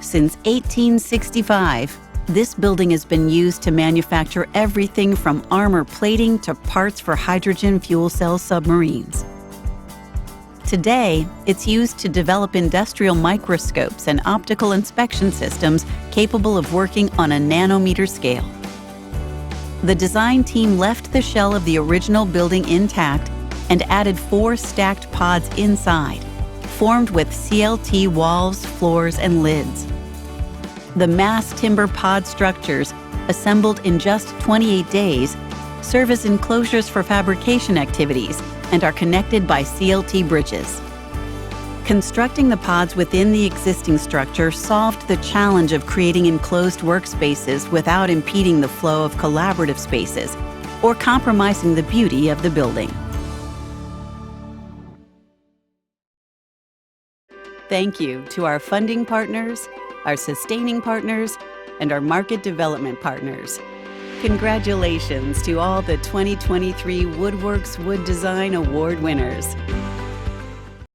Since 1865, this building has been used to manufacture everything from armor plating to parts for hydrogen fuel cell submarines. Today, it's used to develop industrial microscopes and optical inspection systems capable of working on a nanometer scale. The design team left the shell of the original building intact and added 4 stacked pods inside, formed with CLT walls, floors, and lids. The mass timber pod structures, assembled in just 28 days, serve as enclosures for fabrication activities and are connected by CLT bridges. Constructing the pods within the existing structure solved the challenge of creating enclosed workspaces without impeding the flow of collaborative spaces or compromising the beauty of the building. Thank you to our funding partners, our sustaining partners, and our market development partners. Congratulations to all the 2023 WoodWorks Wood Design Award winners.